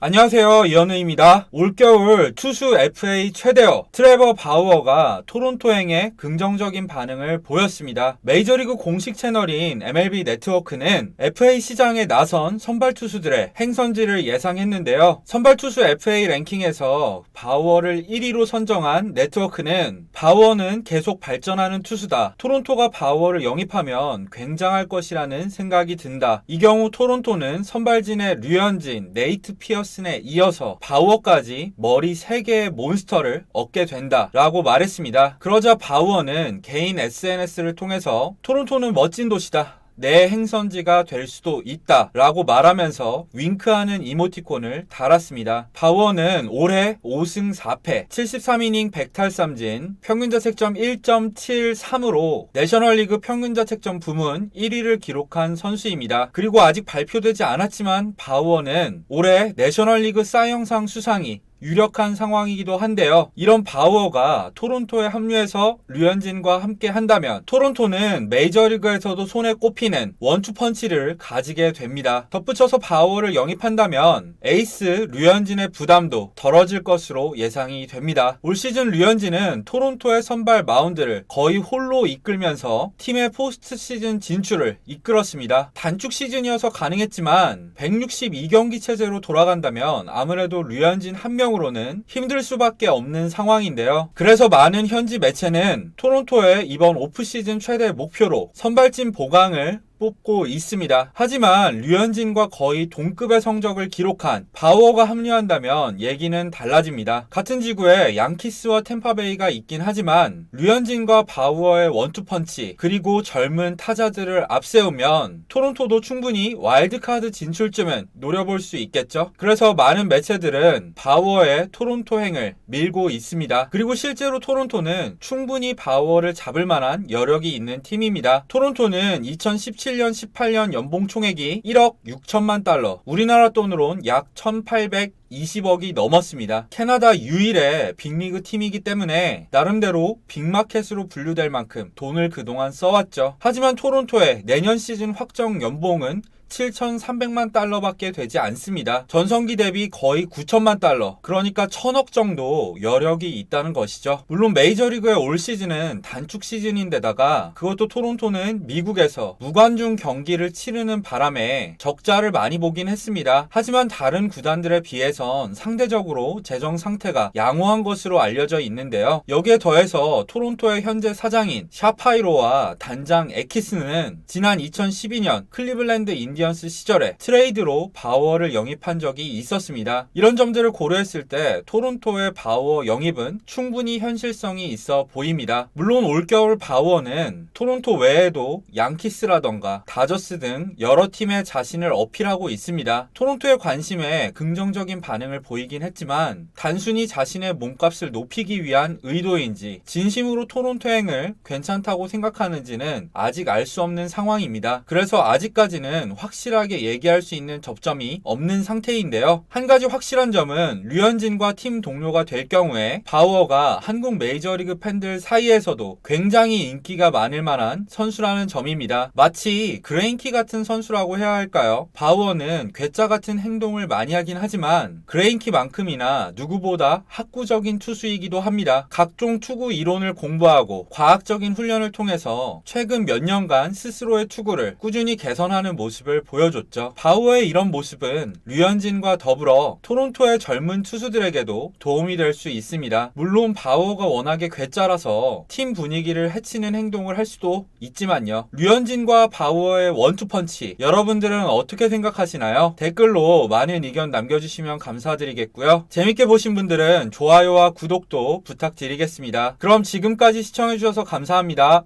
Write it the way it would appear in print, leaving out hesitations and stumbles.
안녕하세요, 이현우입니다. 올겨울 투수 FA 최대어 트레버 바우어가 토론토행에 긍정적인 반응을 보였습니다. 메이저리그 공식 채널인 MLB 네트워크는 FA 시장에 나선 선발 투수들의 행선지를 예상했는데요. 선발 투수 FA 랭킹에서 바우어를 1위로 선정한 네트워크는 바우어는 계속 발전하는 투수다. 토론토가 바우어를 영입하면 굉장할 것이라는 생각이 든다. 이 경우 토론토는 선발진의 류현진, 네이트 피어슨에 이어서 바우어까지 머리 3개의 몬스터를 얻게 된다 라고 말했습니다. 그러자 바우어는 개인 SNS를 통해서 토론토는 멋진 도시다, 내 행선지가 될 수도 있다 라고 말하면서 윙크하는 이모티콘을 달았습니다. 바우어는 올해 5승 4패 73이닝 100탈삼진 평균자책점 1.73으로 내셔널리그 평균자책점 부문 1위를 기록한 선수입니다. 그리고 아직 발표되지 않았지만 바우어는 올해 내셔널리그 싸이영상 수상이 유력한 상황이기도 한데요. 이런 바우어가 토론토에 합류해서 류현진과 함께 한다면 토론토는 메이저리그에서도 손에 꼽히는 원투펀치를 가지게 됩니다. 덧붙여서 바우어를 영입한다면 에이스 류현진의 부담도 덜어질 것으로 예상이 됩니다. 올 시즌 류현진은 토론토의 선발 마운드를 거의 홀로 이끌면서 팀의 포스트 시즌 진출을 이끌었습니다. 단축 시즌이어서 가능했지만 162경기 체제로 돌아간다면 아무래도 류현진 한 명 으로는 힘들 수밖에 없는 상황인데요. 그래서 많은 현지 매체는 토론토의 이번 오프시즌 최대 목표로 선발진 보강을 뽑고 있습니다. 하지만 류현진과 거의 동급의 성적을 기록한 바우어가 합류한다면 얘기는 달라집니다. 같은 지구에 양키스와 템파베이가 있긴 하지만 류현진과 바우어의 원투펀치 그리고 젊은 타자들을 앞세우면 토론토도 충분히 와일드카드 진출쯤은 노려볼 수 있겠죠. 그래서 많은 매체들은 바우어의 토론토행을 밀고 있습니다. 그리고 실제로 토론토는 충분히 바우어를 잡을 만한 여력이 있는 팀입니다. 토론토는 2017년 18년 연봉 총액이 1억 6천만 달러, 우리나라 돈으론 약 1820억이 넘었습니다. 캐나다 유일의 빅리그 팀이기 때문에 나름대로 빅마켓으로 분류될 만큼 돈을 그동안 써왔죠. 하지만 토론토의 내년 시즌 확정 연봉은 7,300만 달러밖에 되지 않습니다. 전성기 대비 거의 9천만 달러, 그러니까 1,000억 정도 여력이 있다는 것이죠. 물론 메이저리그의 올 시즌은 단축 시즌인데다가 그것도 토론토는 미국에서 무관중 경기를 치르는 바람에 적자를 많이 보긴 했습니다. 하지만 다른 구단들에 비해선 상대적으로 재정 상태가 양호한 것으로 알려져 있는데요. 여기에 더해서 토론토의 현재 사장인 샤파이로와 단장 에키스는 지난 2012년 클리블랜드 인디언스 시절에 트레이드로 바우어를 영입한 적이 있었습니다. 이런 점들을 고려했을 때 토론토의 바우어 영입은 충분히 현실성이 있어 보입니다. 물론 올겨울 바우어는 토론토 외에도 양키스라던가 다저스 등 여러 팀에 자신을 어필하고 있습니다. 토론토의 관심에 긍정적인 반응을 보이긴 했지만 단순히 자신의 몸값을 높이기 위한 의도인지 진심으로 토론토행을 괜찮다고 생각하는지는 아직 알 수 없는 상황입니다. 그래서 아직까지는 확실하게 얘기할 수 있는 접점이 없는 상태인데요. 한 가지 확실한 점은 류현진과 팀 동료가 될 경우에 바우어가 한국 메이저리그 팬들 사이에서도 굉장히 인기가 많을 만한 선수라는 점입니다. 마치 그레인키 같은 선수라고 해야 할까요? 바우어는 괴짜 같은 행동을 많이 하긴 하지만 그레인키만큼이나 누구보다 학구적인 투수이기도 합니다. 각종 투구 이론을 공부하고 과학적인 훈련을 통해서 최근 몇 년간 스스로의 투구를 꾸준히 개선하는 모습을 보여줬죠. 바우어의 이런 모습은 류현진과 더불어 토론토의 젊은 투수들에게도 도움이 될 수 있습니다. 물론 바우어가 워낙에 괴짜라서 팀 분위기를 해치는 행동을 할 수도 있지만요. 류현진과 바우어의 원투펀치, 여러분들은 어떻게 생각하시나요? 댓글로 많은 의견 남겨주시면 감사드리겠고요. 재밌게 보신 분들은 좋아요와 구독도 부탁드리겠습니다. 그럼 지금까지 시청해주셔서 감사합니다.